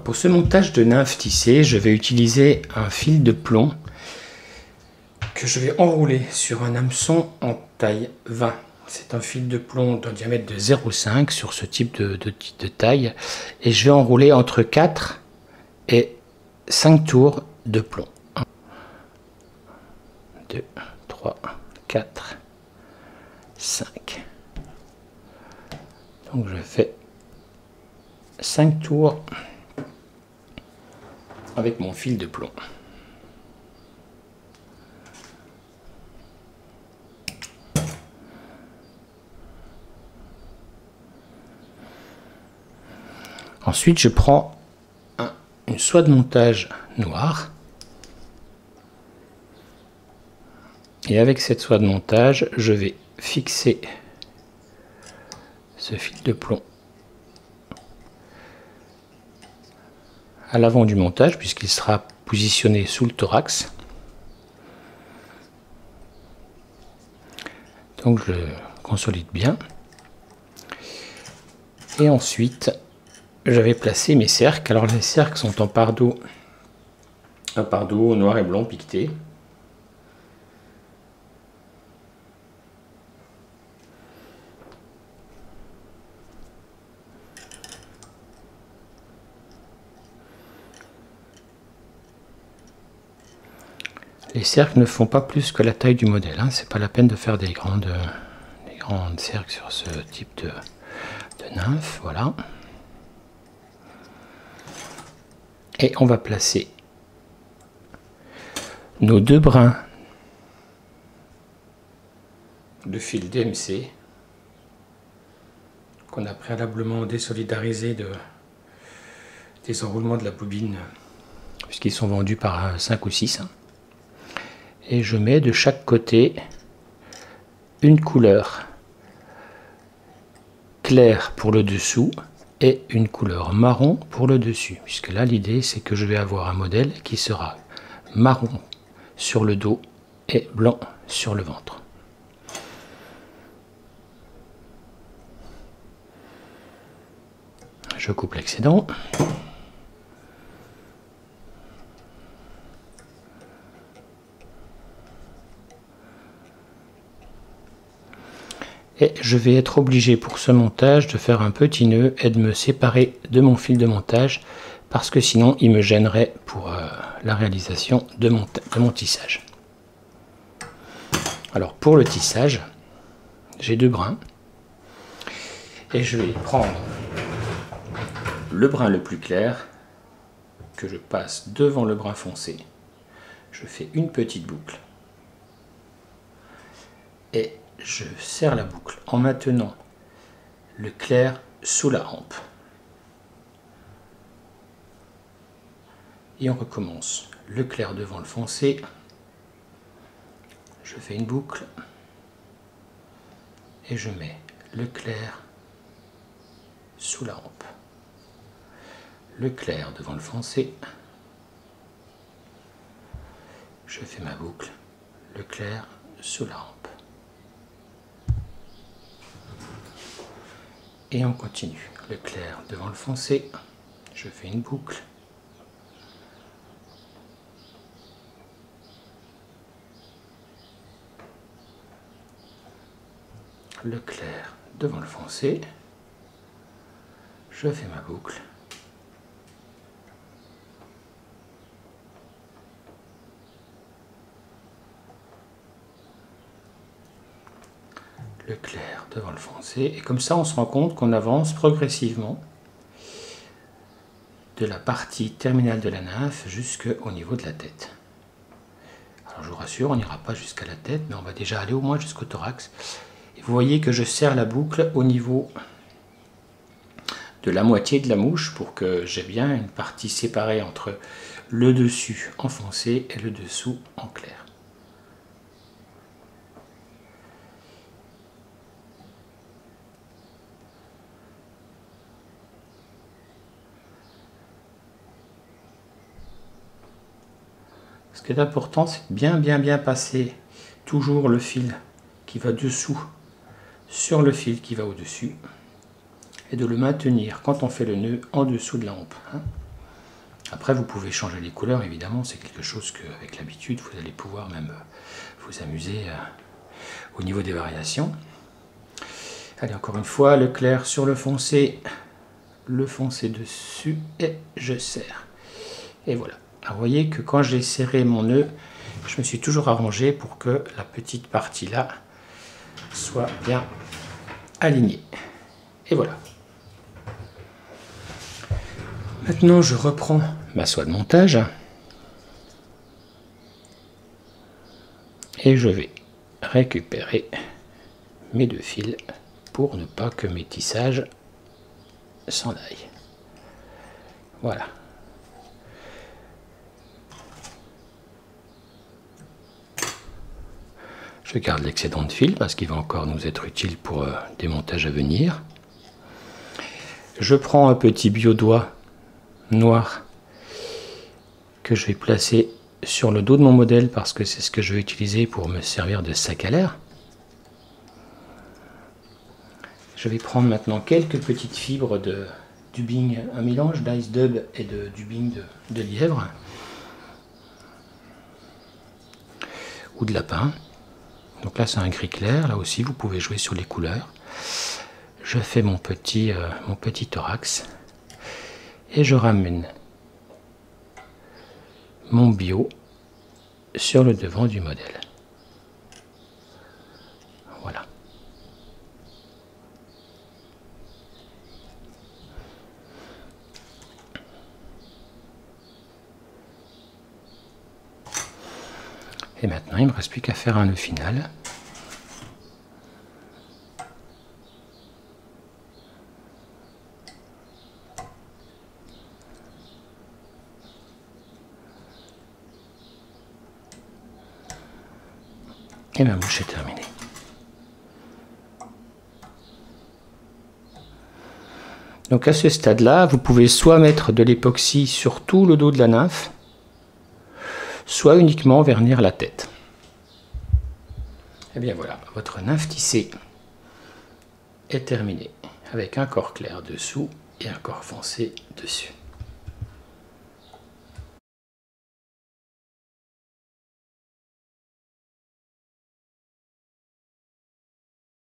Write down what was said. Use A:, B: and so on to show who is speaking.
A: Pour ce montage de nymphe tissée, je vais utiliser un fil de plomb que je vais enrouler sur un hameçon en taille 20. C'est un fil de plomb d'un diamètre de 0,5 sur ce type de taille. Et je vais enrouler entre 4 et 5 tours de plomb. 1, 2, 3, 4, 5. Donc je fais 5 tours avec mon fil de plomb. Ensuite, je prends une soie de montage noire. Et avec cette soie de montage, je vais fixer ce fil de plomb à l'avant du montage, puisqu'il sera positionné sous le thorax. Donc je le consolide bien. Et ensuite, je vais placer mes cercles. Alors les cercles sont en pardo, un pardo noir et blanc piqueté. Les cercles ne font pas plus que la taille du modèle, hein. C'est pas la peine de faire des grandes cercles sur ce type de nymphe. Voilà. Et on va placer nos 2 brins de fil DMC qu'on a préalablement désolidarisé des enroulements de la bobine, puisqu'ils sont vendus par 5 ou 6. Et je mets de chaque côté une couleur claire pour le dessous et une couleur marron pour le dessus, puisque là l'idée c'est que je vais avoir un modèle qui sera marron sur le dos et blanc sur le ventre. Je coupe l'excédent. Et je vais être obligé pour ce montage de faire un petit nœud et de me séparer de mon fil de montage, parce que sinon il me gênerait pour la réalisation de mon tissage. Alors pour le tissage, j'ai 2 brins et je vais prendre le brin le plus clair que je passe devant le brin foncé. Je fais une petite boucle et je serre la boucle en maintenant le clair sous la hampe. Et on recommence le clair devant le foncé. Je fais une boucle et je mets le clair sous la hampe. Le clair devant le foncé. Je fais ma boucle, le clair sous la hampe. Et on continue. Le clair devant le foncé, je fais une boucle. Le clair devant le foncé, je fais ma boucle. Le clair devant le foncé, et comme ça on se rend compte qu'on avance progressivement de la partie terminale de la nymphe jusqu'au niveau de la tête. Alors je vous rassure, on n'ira pas jusqu'à la tête, mais on va déjà aller au moins jusqu'au thorax. Et vous voyez que je serre la boucle au niveau de la moitié de la mouche pour que j'ai bien une partie séparée entre le dessus en foncé et le dessous en clair. Ce qui est important, c'est de bien passer toujours le fil qui va dessous sur le fil qui va au-dessus et de le maintenir quand on fait le nœud en dessous de la hampe. Après, vous pouvez changer les couleurs, évidemment, c'est quelque chose qu'avec l'habitude, vous allez pouvoir même vous amuser au niveau des variations. Allez, encore une fois, le clair sur le foncé dessus, et je serre. Et voilà. Alors, vous voyez que quand j'ai serré mon nœud, je me suis toujours arrangé pour que la petite partie là soit bien alignée. Et voilà. Maintenant, je reprends ma soie de montage et je vais récupérer mes 2 fils pour ne pas que mes tissages s'en aillent. Voilà. Je garde l'excédent de fil parce qu'il va encore nous être utile pour des montages à venir. Je prends un petit biodoigt noir que je vais placer sur le dos de mon modèle parce que c'est ce que je vais utiliser pour me servir de sac à l'air. Je vais prendre maintenant quelques petites fibres de dubbing, un mélange d'ice dub et de dubbing de lièvre ou de lapin. Donc là c'est un gris clair, là aussi vous pouvez jouer sur les couleurs. Je fais mon petit thorax et je ramène mon bio sur le devant du modèle. Voilà. Et maintenant, il ne me reste plus qu'à faire un nœud final. Et ma bouche est terminée. Donc à ce stade-là, vous pouvez soit mettre de l'époxy sur tout le dos de la nymphe, soit uniquement vernir la tête. Et bien voilà, votre nymphe tissée est terminée, avec un corps clair dessous et un corps foncé dessus.